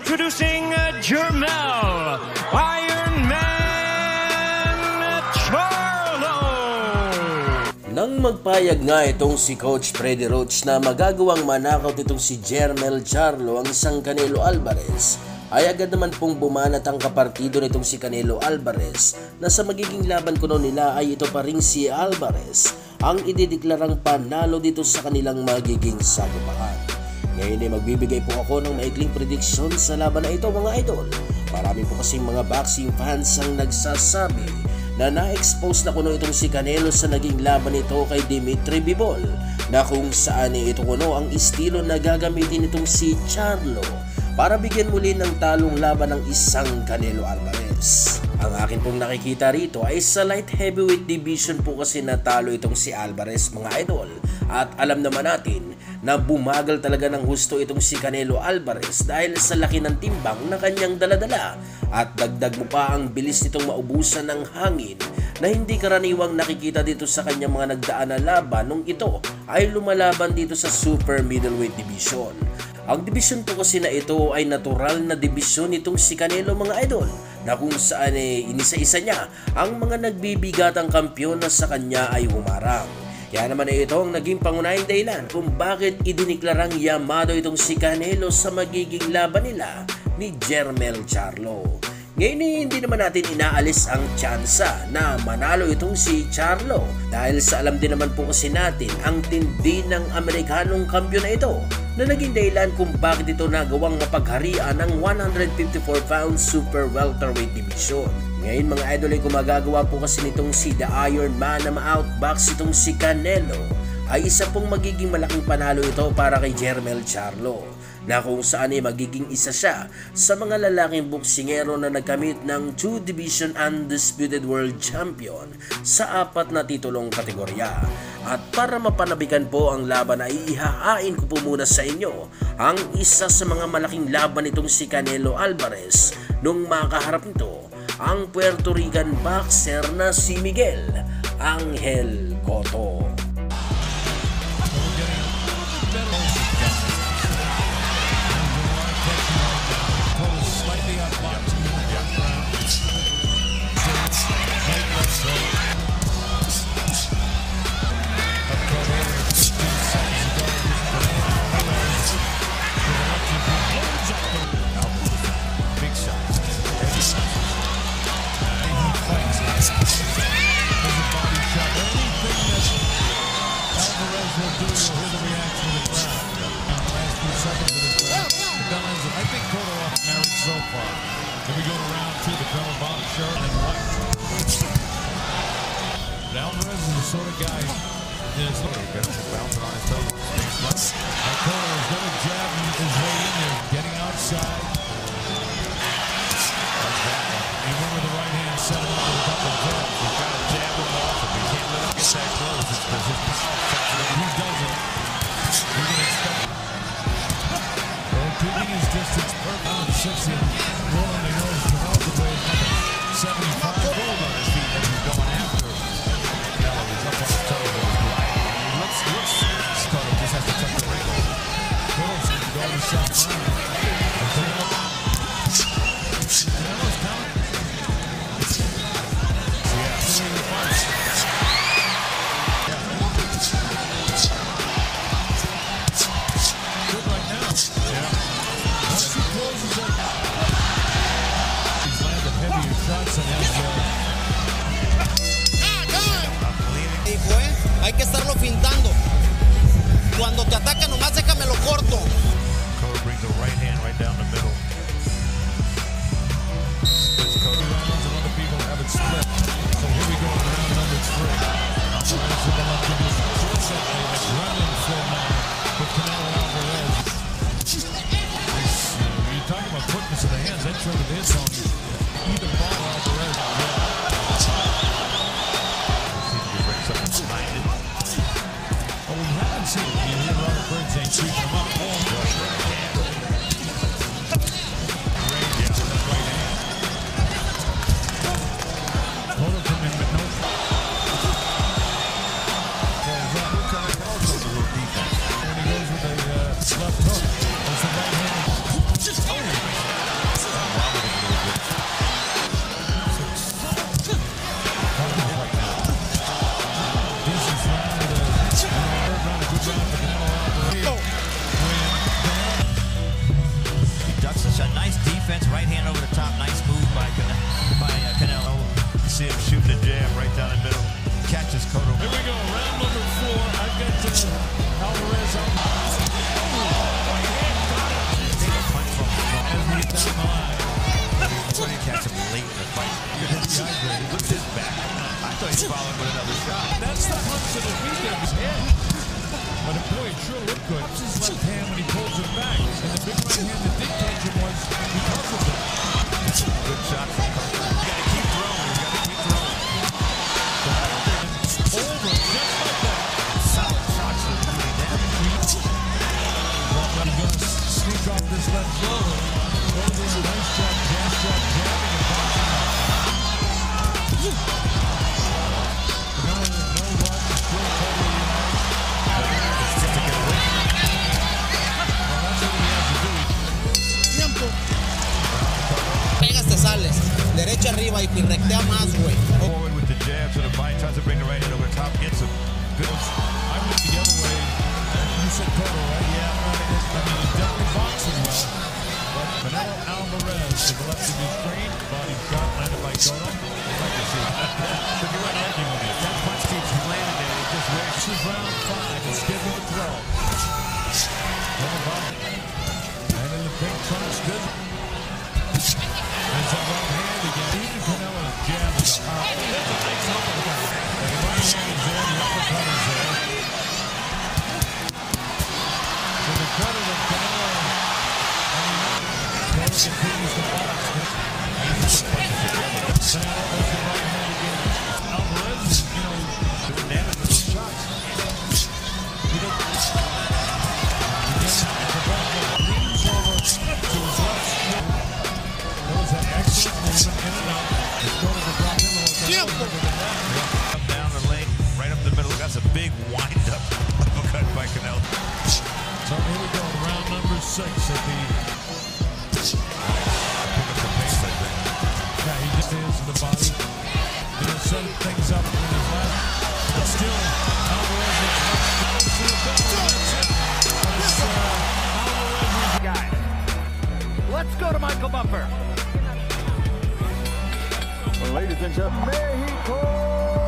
Introducing Jermel Iron Man Charlo. Nang magpayag nga itong si Coach Freddy Roach na magagawang manakaw itong si Jermel Charlo ang isang Canelo Alvarez, ay agad naman pong bumanat ang kapartido nitong si Canelo Alvarez na sa magiging laban kuno nila ay ito pa ring si Alvarez ang idideklarang panalo dito sa kanilang magiging sagupakan. Ngayon ay magbibigay po ako ng maikling prediksyon sa laban na ito mga idol. Marami po kasing mga boxing fans ang nagsasabi na na-expose na kuno itong si Canelo sa naging laban ito kay Dimitri Bivol, na kung saan ito kuno ang estilo na gagamitin itong si Charlo para bigyan muli ng talong laban ng isang Canelo Alvarez. Ang akin pong nakikita rito ay sa light heavyweight division po kasi natalo itong si Alvarez mga idol. At alam naman natin na bumagal talaga ng husto itong si Canelo Alvarez dahil sa laki ng timbang na kanyang daladala. At dagdag mo pa ang bilis nitong maubusan ng hangin na hindi karaniwang nakikita dito sa kanyang mga nagdaan na laban nung ito ay lumalaban dito sa super middleweight division. Ang division po kasi na ito ay natural na division nitong si Canelo mga idol, na kung saan inisa-isa niya ang mga nagbibigatang kampiyon na sa kanya ay humarang. Kaya naman ito ang naging pangunahing dahilan kung bakit idiniklarang yamado itong si Canelo sa magiging laban nila ni Jermel Charlo. Ngayon hindi naman natin inaalis ang tsansa na manalo itong si Charlo dahil sa alam din naman po kasi natin ang tindi ng Amerikanong kampiyon na ito na naging dahilan kung bakit ito nagawang mapagharian ng 154-pound super welterweight division. Ngayon mga idol ay gumagagawa po kasi nitong si The Iron Man na ma-outbox itong si Canelo ay isa pong magiging malaking panalo ito para kay Jermel Charlo, na kung saan ay magiging isa siya sa mga lalaking boksingero na nagkamit ng 2-division undisputed world champion sa 4 na titulong kategorya. At para mapanabikan po ang laban ay ihahain ko po muna sa inyo ang isa sa mga malaking laban nitong si Canelo Alvarez nung makaharap nito ang Puerto Rican boxer na si Miguel Angel Cotto. I think Cotto off marriage so far. Then we go to round 2, the color bottom shirt and white. Alvarez is the sort of guy that's bouncing on his toes. And Cotto is going to jab his way in there, getting outside. He went with the right hand, set him up with a couple of jabs. He's got to jab him off him. He can't let him get that close. It's because his power. If he doesn't, we can expect. Keeping his distance perfect, 60, rolling the nose to melt away 75 gold on his feet as he's going after. Canelo is up on his toes and he's gliding. Looks Cotto just has to tuck the ring over. Canelo's going to go to the second round. Canelo's counting. Good right now. Yeah. Hay que estarlo pintando. Cuando te ataca nomás déjamelo corto. Cotto brings the right hand right down the middle. Splits Cotto rounds and other people have it split. So here we go in round number 3. Alvarez with the left hand. It's an adrenaline flow now with Canelo Alvarez. You're talking about quickness in the hands. That showed it is on either ball Alvarez. Well, we haven't seen it. You hear Robert Bird saying, keep him up. Cotto come in with no. Falls up. Also a little defense. When he goes with a left hook, that's the right hand. off this left shoulder. Cole doing a nice job, jamming and boxing. No rush, still totally united. Just to get away. Well, that's what he has to do. Tiempo. Pegas, te sales. Derecha arriba y rectea más, güey. Forward with the jab to the body, tries to bring the right hand over the top, gets him. Good. I went the other way. You said Cotto, right? Yeah, I mean, he's definitely boxing well. But Canelo Alvarez to the left of his screen. Body shot landed by Cotto. I'd like to see that. But you're right, arguing with it. That punch keeps landing there. It just works. This is round 5. It's scheduled to throw. And in the big punch, good. There's a right hand again. Even Canelo's jab is a hot. That's a nice uppercut. The right hand is there. The uppercut is there. To the credit of Canelo, Cotto continues to box. Canelo has the right hand again. Alvarez is, doing damage with those shots. Leans over to his left shoulder. That was an excellent movement in and out. It's going to drop in a little bit. Up down the lane, right up the middle. That's a big wind-up uppercut by Canelo. So here we go, round number 6 at the... Pick up the pace, I think. Yeah, he just stands to the body. He'll set things up with his left. But still, Alvarez is much to the ball. Guys, let's go to Michael Buffer. Well, ladies and gentlemen, Mexico!